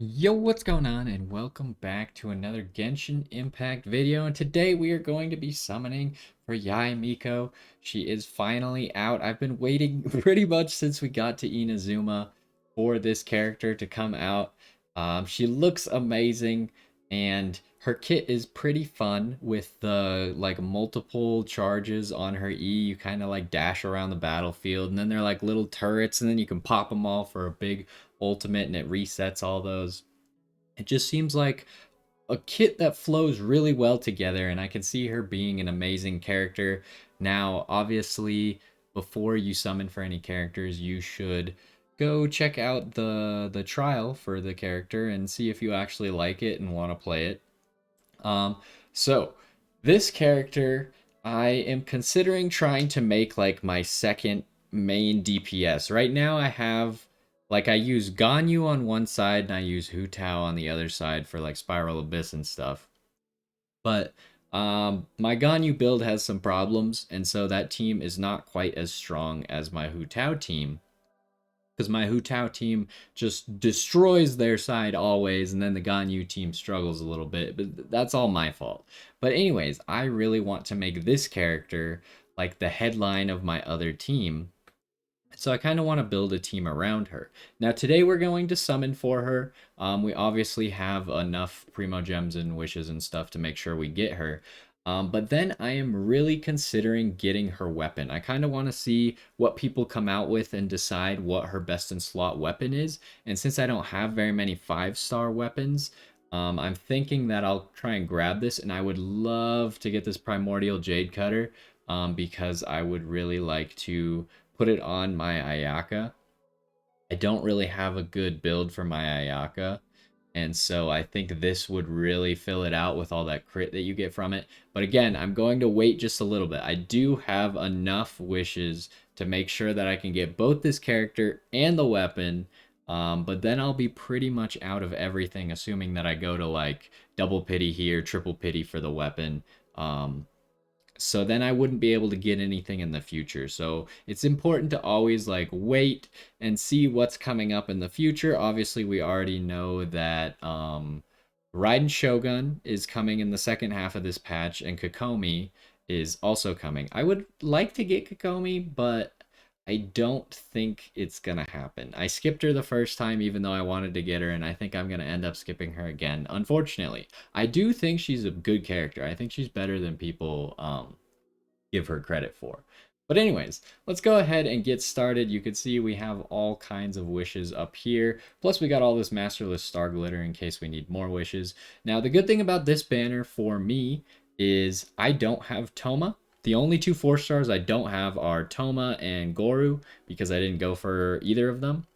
Yo, what's going on? And welcome back to another Genshin Impact video. And today we are going to be summoning for Yae Miko. She is finally out. I've been waiting pretty much since we got to Inazuma for this character to come out. She looks amazing, and her kit is pretty fun with the like multiple charges on her E. You kind of like dash around the battlefield, and then they're like little turrets, and then you can pop them all for a big ultimate, and it resets all those. It just seems like a kit that flows really well together, and I can see her being an amazing character. Now, obviously, before you summon for any characters, you should go check out the trial for the character and see if you actually like it and want to play it. Um, so this character, I am considering trying to make like my second main DPS. Right now, I use Ganyu on one side and I use Hu Tao on the other side for like Spiral Abyss and stuff. But my Ganyu build has some problems, and so that team is not quite as strong as my Hu Tao team, because my Hu Tao team just destroys their side always, and then the Ganyu team struggles a little bit, but that's all my fault. But anyways, I really want to make this character like the headline of my other team. So I kind of want to build a team around her. Now today we're going to summon for her. We obviously have enough Primo Gems and Wishes and stuff to make sure we get her. But then I am really considering getting her weapon. I kind of want to see what people come out with and decide what her best in slot weapon is. And since I don't have very many 5-star weapons, I'm thinking that I'll try and grab this. And I would love to get this Primordial Jade Cutter, because I would really like to put it on my Ayaka. I don't really have a good build for my Ayaka, and so I think this would really fill it out with all that crit that you get from it. But again, I'm going to wait just a little bit. I do have enough wishes to make sure that I can get both this character and the weapon, but then I'll be pretty much out of everything, assuming that I go to like double pity here, triple pity for the weapon. So then I wouldn't be able to get anything in the future. So it's important to always like wait and see what's coming up in the future. Obviously, we already know that Raiden Shogun is coming in the second half of this patch, and Kokomi is also coming. I would like to get Kokomi, but I don't think it's gonna happen. I skipped her the first time, even though I wanted to get her, and I think I'm gonna end up skipping her again, unfortunately. I do think she's a good character. I think she's better than people give her credit for. But anyways, let's go ahead and get started. You can see we have all kinds of wishes up here. Plus we got all this masterless star glitter in case we need more wishes. Now the good thing about this banner for me is I don't have Toma. The only two 4-stars I don't have are Toma and Goru, because I didn't go for either of them.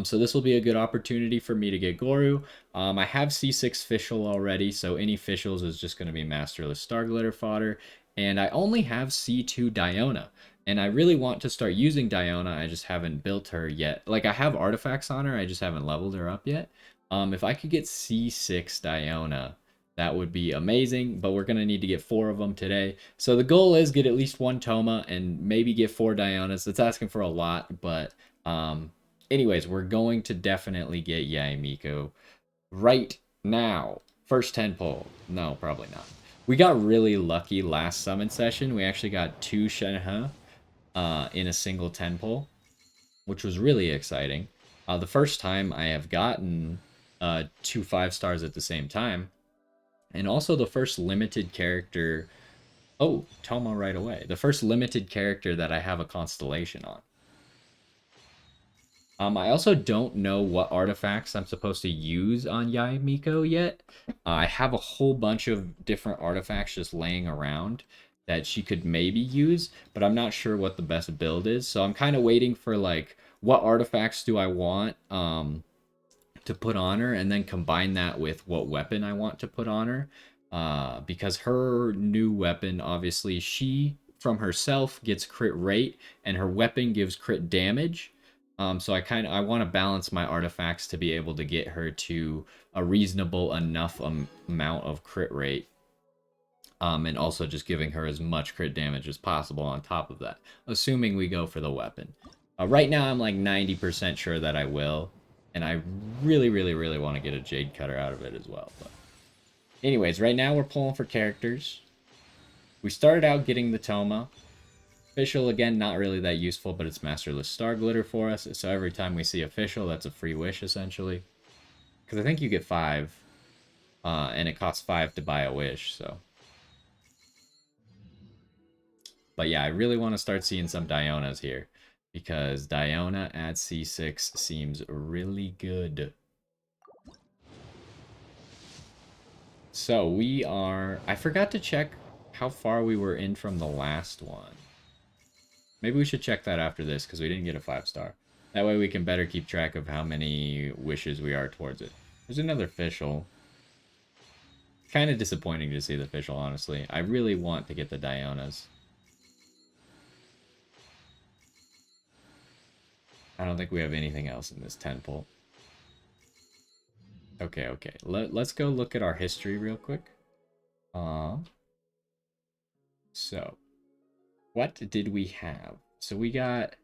So this will be a good opportunity for me to get Goru. I have C6 Fischl already, so any Fischls is just going to be Masterless Star Glitter fodder. And I only have C2 Diona. And I really want to start using Diona, I just haven't built her yet. Like, I have artifacts on her, I just haven't leveled her up yet. If I could get C6 Diona, that would be amazing, but we're going to need to get 4 of them today. So the goal is get at least 1 Toma and maybe get 4 Dionas. That's asking for a lot, but anyways, we're going to definitely get Yae Miko right now. First 10 pull. No, probably not. We got really lucky last summon session. We actually got 2 Shenhe in a single 10 pull, which was really exciting. The first time I have gotten 2 5-stars at the same time. And also the first limited character. Oh, Toma right away. The first limited character that I have a constellation on. I also don't know what artifacts I'm supposed to use on Yae Miko yet. I have a whole bunch of different artifacts just laying around that she could maybe use, but I'm not sure what the best build is. So I'm kind of waiting for like what artifacts do I want to put on her, and then combine that with what weapon I want to put on her. Because her new weapon, obviously, she from herself gets crit rate, and her weapon gives crit damage. So I want to balance my artifacts to be able to get her to a reasonable enough amount of crit rate. And also just giving her as much crit damage as possible on top of that, assuming we go for the weapon. Right now, I'm like 90% sure that I will. And I really, really, really want to get a Jade Cutter out of it as well. But anyways, right now we're pulling for characters. We started out getting the Toma. Official, again, not really that useful, but it's Masterless Star Glitter for us. So every time we see Official, that's a free wish, essentially. Because I think you get 5, and it costs 5 to buy a wish, so. But yeah, I really want to start seeing some Dionas here. Because Diona at C6 seems really good. So we are... I forgot to check how far we were in from the last one. Maybe we should check that after this, because we didn't get a 5-star. That way we can better keep track of how many wishes we are towards it. There's another Fischl. Kind of disappointing to see the Fischl, honestly. I really want to get the Dionas. I don't think we have anything else in this 10 pull. Okay, okay. Let's go look at our history real quick. So, what did we have? So we got...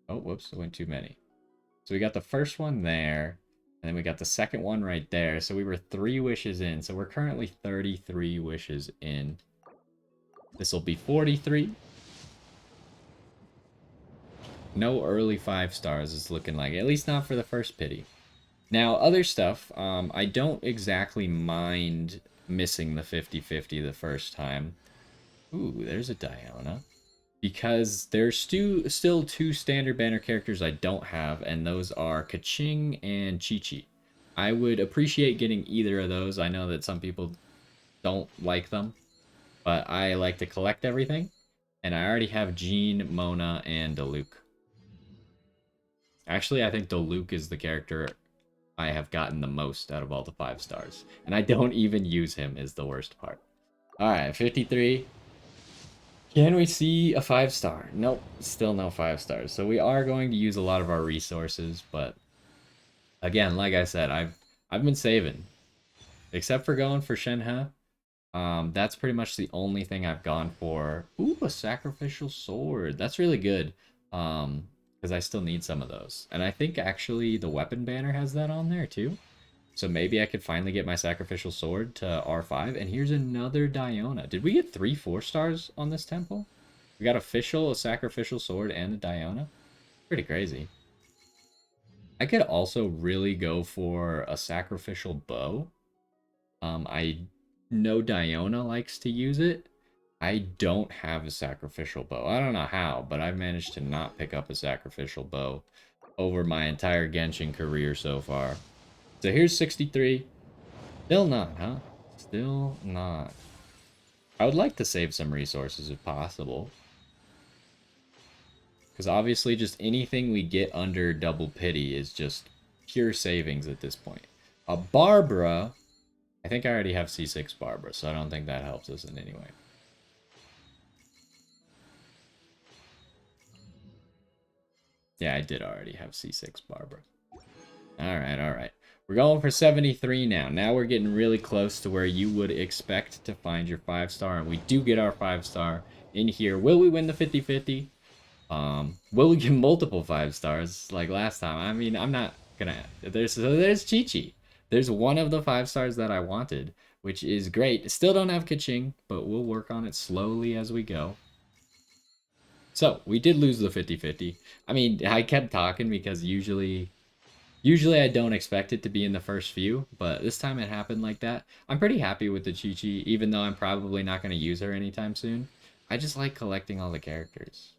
Oh, whoops, I went too many. So we got the first one there, and then we got the second one right there. So we were 3 wishes in. So we're currently 33 wishes in. This will be 43. No early 5 stars is looking like, at least not for the first pity. Now, other stuff, I don't exactly mind missing the 50-50 the first time. Ooh, there's a Diona. Because there's still 2 standard banner characters I don't have, and those are Kaching and Chi-Chi. I would appreciate getting either of those. I know that some people don't like them, but I like to collect everything. And I already have Jean, Mona, and Diluc. Actually, I think Diluc is the character I have gotten the most out of all the 5 stars. And I don't even use him, is the worst part. Alright, 53. Can we see a 5-star? Nope, still no 5 stars. So we are going to use a lot of our resources, but again, like I said, I've been saving. Except for going for Shenhe. That's pretty much the only thing I've gone for. Ooh, a sacrificial sword. That's really good. Because I still need some of those. And I think actually the weapon banner has that on there too. So maybe I could finally get my sacrificial sword to R5. And here's another Diona. Did we get 3 4-stars on this temple? We got official, a sacrificial sword, and a Diona. Pretty crazy. I could also really go for a sacrificial bow. I know Diona likes to use it. I don't have a sacrificial bow. I don't know how, but I've managed to not pick up a sacrificial bow over my entire Genshin career so far. So here's 63. Still not, huh? Still not. I would like to save some resources if possible. Because obviously just anything we get under double pity is just pure savings at this point. A Barbara... I think I already have C6 Barbara, so I don't think that helps us in any way. Yeah, I did already have C6 Barbara. Alright, alright. We're going for 73 now. Now we're getting really close to where you would expect to find your 5-star, and we do get our 5-star in here. Will we win the 50-50? Will we get multiple 5 stars like last time? I mean, I'm not gonna... There's Chi-Chi. There's one of the 5 stars that I wanted, which is great. Still don't have Kaching, but we'll work on it slowly as we go. So, we did lose the 50-50. I mean, I kept talking because usually I don't expect it to be in the first few, but this time it happened like that. I'm pretty happy with the Chi-Chi, even though I'm probably not going to use her anytime soon. I just like collecting all the characters.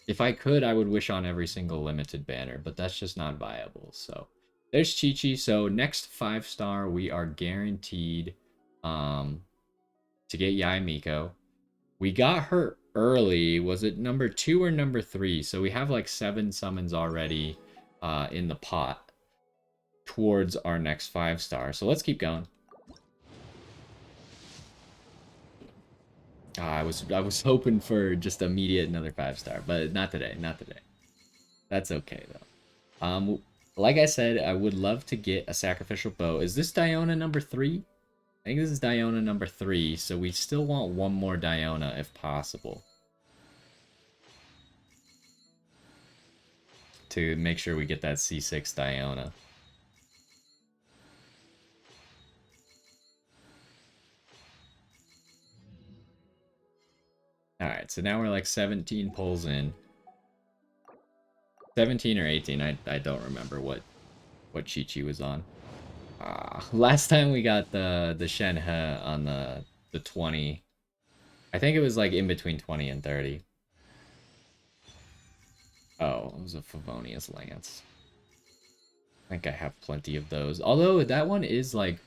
If I could, I would wish on every single limited banner, but that's just not viable. So there's Chi-Chi. So next 5-star, we are guaranteed to get Yae Miko. We got her early. Was it number 2 or number 3? So we have like 7 summons already in the pot towards our next 5-star. So let's keep going. I was hoping for just immediate another 5-star, but not today, not today. That's okay though. Like I said, I would love to get a sacrificial bow. Is this Diona number 3? I think this is Diona number 3, so we still want one more Diona if possible to make sure we get that C6 Diona. Alright, so now we're like 17 pulls in. 17 or 18, I don't remember what Chi-Chi was on. Last time we got the Shenhe on the 20. I think it was like in between 20 and 30. Oh, it was a Favonius Lance. I think I have plenty of those. Although that one is like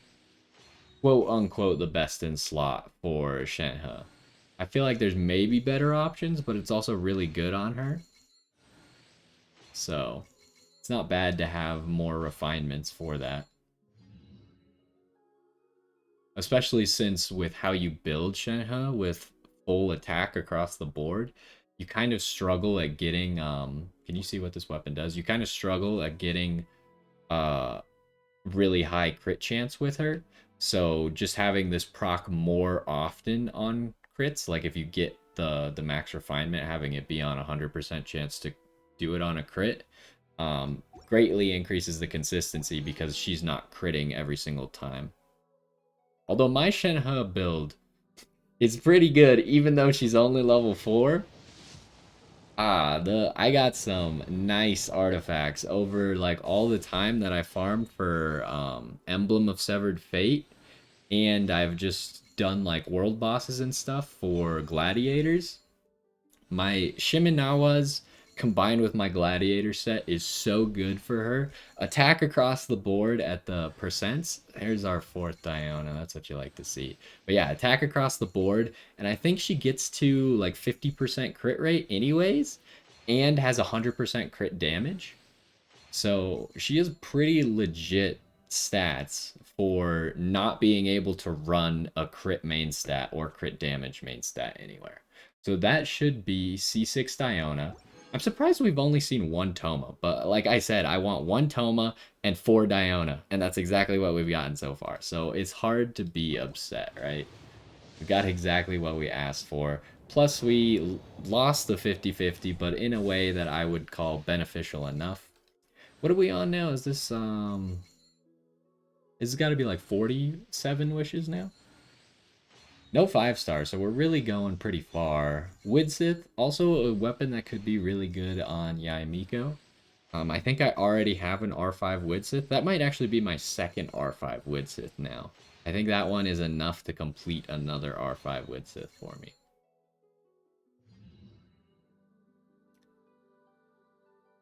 quote unquote the best in slot for Shenhe. I feel like there's maybe better options, but it's also really good on her. So it's not bad to have more refinements for that. Especially since with how you build Shenhe with full attack across the board, you kind of struggle at getting can you see what this weapon does? You kind of struggle at getting really high crit chance with her. So just having this proc more often on crits, like if you get the max refinement, having it be on 100% chance to do it on a crit, greatly increases the consistency because she's not critting every single time. Although my Shenhe build is pretty good, even though she's only level 4. I got some nice artifacts over like all the time that I farmed for Emblem of Severed Fate, and I've just done like world bosses and stuff for gladiators. My Shiminawas combined with my gladiator set is so good for her. Attack across the board at the percents. There's our 4th Diona. That's what you like to see. But yeah, attack across the board. And I think she gets to like 50% crit rate anyways. And has 100% crit damage. So she has pretty legit stats for not being able to run a crit main stat or crit damage main stat anywhere. So that should be C6 Diona. I'm surprised we've only seen 1 Toma, but like I said, I want 1 Toma and 4 Diona, and that's exactly what we've gotten so far. So it's hard to be upset, right? We got exactly what we asked for. Plus, we lost the 50-50, but in a way that I would call beneficial enough. What are we on now? Is this Is it got to be like 47 wishes now? No 5-star, so we're really going pretty far. Widsith, also a weapon that could be really good on Yae Miko. I think I already have an R5 Widsith. That might actually be my second R5 Widsith now. I think that one is enough to complete another R5 Widsith for me.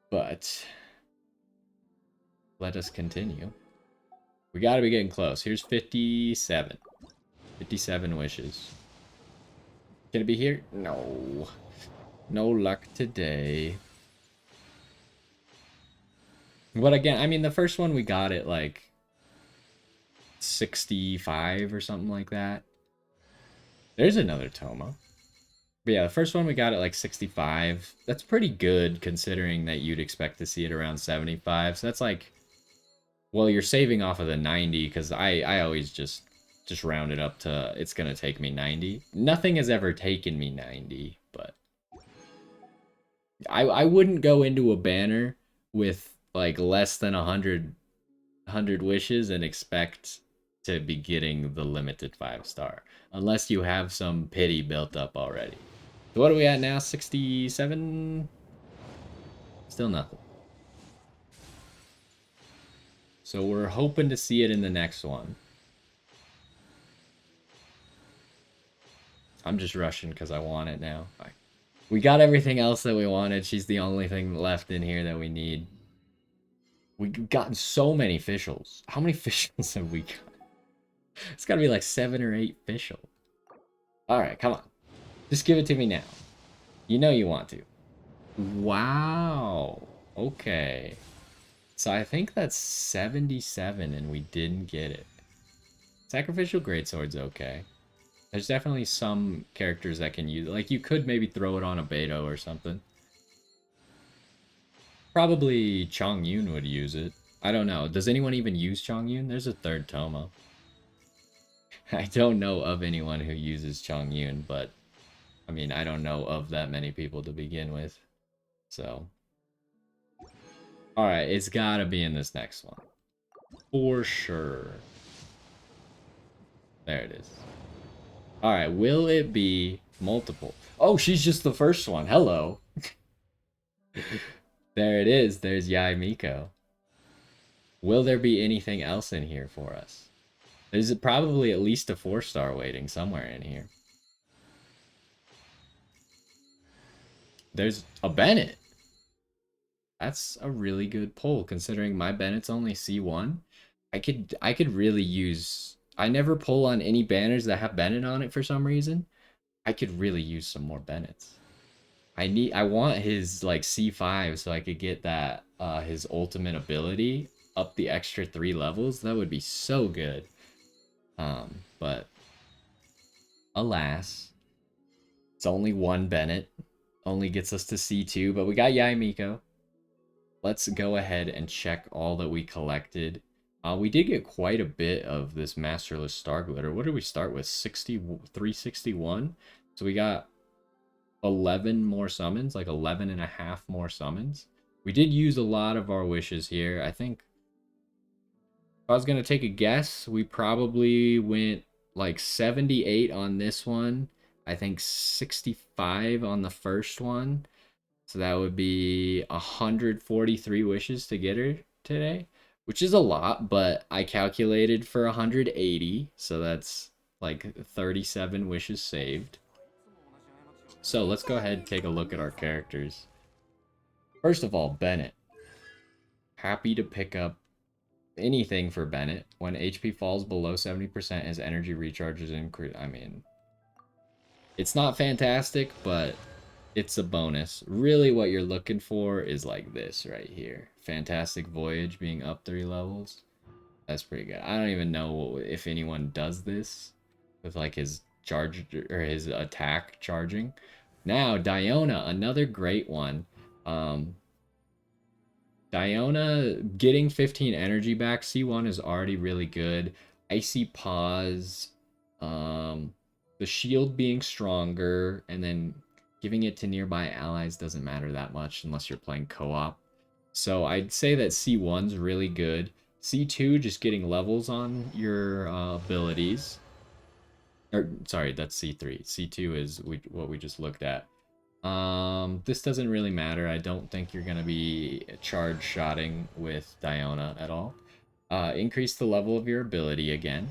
But let us continue. We gotta be getting close. Here's 57. 57 wishes. Can it be here? No. No luck today. But again, I mean, the first one we got it like 65 or something like that. There's another Toma. But yeah, the first one we got at like 65. That's pretty good considering that you'd expect to see it around 75. So that's like, well, you're saving off of the 90 because I always just round it up to it's going to take me 90. Nothing has ever taken me 90, but I wouldn't go into a banner with like less than 100 wishes and expect to be getting the limited 5-star unless you have some pity built up already. So what are we at now? 67? Still nothing. So we're hoping to see it in the next one. I'm just rushing because I want it now. We got everything else that we wanted. She's the only thing left in here that we need. We've gotten so many officials. How many officials have we got? It's got to be like 7 or 8 official. All right, come on. Just give it to me now. You know you want to. Wow. Okay. So I think that's 77 and we didn't get it. Sacrificial Greatsword's okay. There's definitely some characters that can use it. Like, you could maybe throw it on a Beto or something. Probably Chongyun would use it. I don't know. Does anyone even use Chongyun? There's a 3rd Toma. I don't know of anyone who uses Chongyun, but I mean, I don't know of that many people to begin with. So Alright, it's gotta be in this next one. For sure. There it is. Alright, will it be multiple? Oh, she's just the first one. Hello. There it is. There's Yae Miko. Will there be anything else in here for us? There's probably at least a 4-star waiting somewhere in here. There's a Bennett. That's a really good pull, considering my Bennett's only C1. I could really use. I never pull on any banners that have Bennett on it for some reason. I could really use some more Bennetts. I want his like C5 so I could get that his ultimate ability up the extra 3 levels. That would be so good. But alas, it's only one Bennett. Only gets us to C2, but we got Yae Miko. Let's go ahead and check all that we collected. We did get quite a bit of this Masterless Star Glitter. What did we start with? 361. So we got 11 more summons, like 11 and a half more summons. We did use a lot of our wishes here. I think if I was going to take a guess, we probably went like 78 on this one. I think 65 on the first one. So that would be 143 wishes to get her today, which is a lot, but I calculated for 180. So that's like 37 wishes saved. So let's go ahead and take a look at our characters. First of all, Bennett. Happy to pick up anything for Bennett. When HP falls below 70%, his energy recharges increase. I mean, it's not fantastic, but it's a bonus. Really what you're looking for is like this right here. Fantastic Voyage being up 3 levels. That's pretty good. I don't even know if anyone does this with like his charge or his attack charging. Now, Diona, another great one. Diona getting 15 energy back. C1 is already really good. Icy Paws. The shield being stronger, and then giving it to nearby allies doesn't matter that much unless you're playing co-op. So I'd say that C1's really good. C2, just getting levels on your abilities. Or, sorry, that's C3. C2 is what we just looked at. This doesn't really matter. I don't think you're going to be charge shotting with Diona at all. Increase the level of your ability again.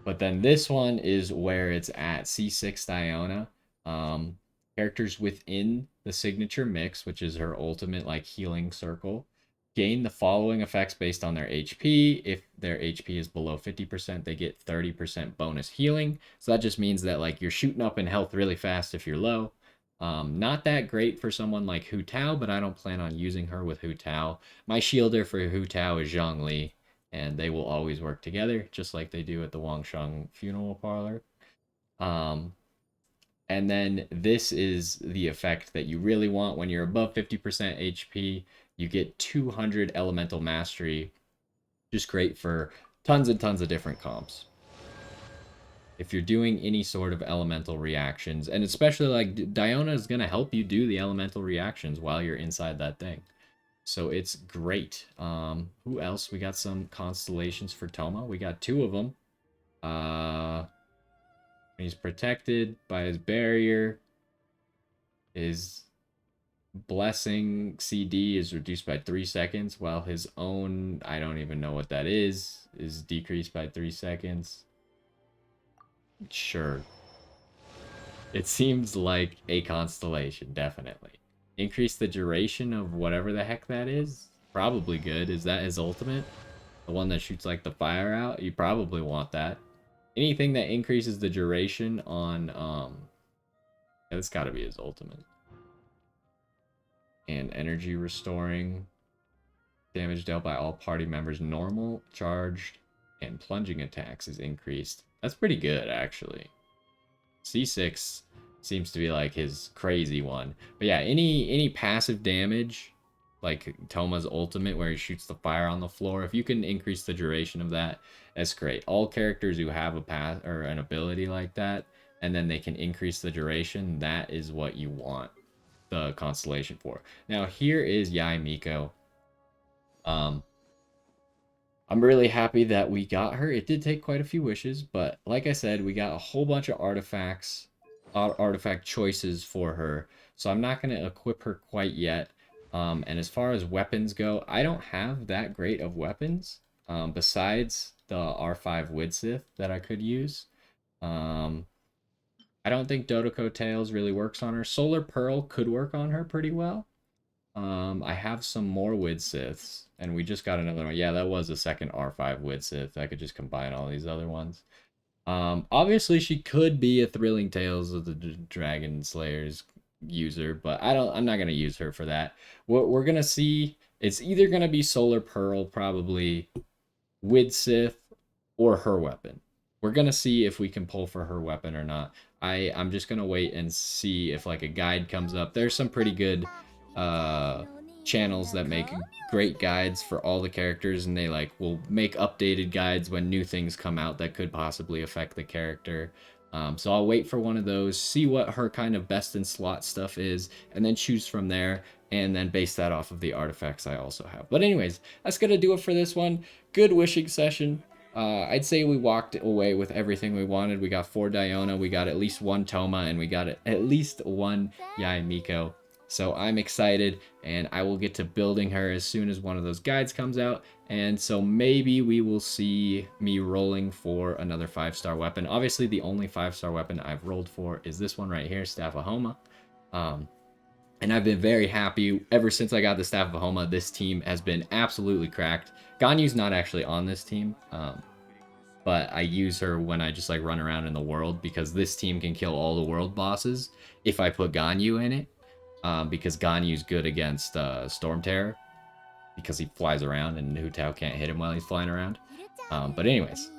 But then this one is where it's at. C6 Diona. Characters within the signature mix, which is her ultimate like healing circle, gain the following effects based on their HP. If their HP is below 50%, they get 30% bonus healing. So that just means that like you're shooting up in health really fast if you're low. Not that great for someone like Hu Tao, but I don't plan on using her with Hu Tao. My shielder for Hu Tao is Zhongli, and they will always work together, just like they do at the Wangsheng Funeral Parlor. And then this is the effect that you really want when you're above 50% HP. You get 200 Elemental Mastery. Just great for tons and tons of different comps. If you're doing any sort of elemental reactions, and especially like Diona is going to help you do the elemental reactions while you're inside that thing. So it's great. Who else? We got some constellations for Toma. We got 2 of them. He's protected by his barrier. His blessing CD is reduced by 3 seconds, while his own, I don't even know what that is decreased by 3 seconds. Sure. It seems like a constellation, definitely. Increase the duration of whatever the heck that is. Probably good. Is that his ultimate? The one that shoots like the fire out? You probably want that. Anything that increases the duration on yeah, that's gotta be his ultimate. And energy restoring. Damage dealt by all party members normal, charged, and plunging attacks is increased. That's pretty good actually. C6 seems to be like his crazy one. But yeah, any passive damage, like Toma's ultimate where he shoots the fire on the floor, if you can increase the duration of that, that's great. All characters who have a path or an ability like that, and then they can increase the duration, that is what you want. the constellation for. Now here is Yae Miko. Um, I'm really happy that we got her. It did take quite a few wishes, but like I said, we got a whole bunch of artifacts, artifact choices for her. So I'm not going to equip her quite yet. And as far as weapons go, I don't have that great of weapons besides the R5 Widsith that I could use. Um, I don't think Dodoko Tails really works on her. Solar Pearl could work on her pretty well. I have some more Widsiths, and we just got another one. Yeah, that was a second R5 Widsith. I could just combine all these other ones. Obviously she could be a Thrilling Tales of the Dragon Slayers user, but I'm not gonna use her for that. What we're gonna see, it's either gonna be Solar Pearl, probably Widsith, or her weapon. We're gonna see if we can pull for her weapon or not. I'm just gonna wait and see if like a guide comes up. There's some pretty good uh channels that make great guides for all the characters, and they like will make updated guides when new things come out that could possibly affect the character. So I'll wait for one of those, see what her kind of best in slot stuff is, and then choose from there, and then base that off of the artifacts I also have. But anyways, that's gonna do it for this one. Good wishing session. I'd say we walked away with everything we wanted. We got 4 Diona, we got at least 1 Toma, and we got at least 1 Yae Miko. So I'm excited, and I will get to building her as soon as one of those guides comes out. And so maybe we will see me rolling for another 5-star weapon. Obviously, the only 5-star weapon I've rolled for is this one right here, Staff of Homa. And I've been very happy ever since I got the Staff of Homa. This team has been absolutely cracked. Ganyu's not actually on this team, but I use her when I just like run around in the world, because this team can kill all the world bosses if I put Ganyu in it. Because Ganyu's good against Storm Terror, because he flies around and Hu Tao can't hit him while he's flying around. But anyways,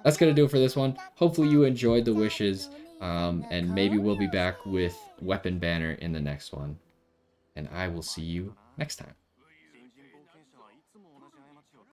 that's going to do it for this one. Hopefully you enjoyed the wishes, and maybe we'll be back with Weapon Banner in the next one. And I will see you next time.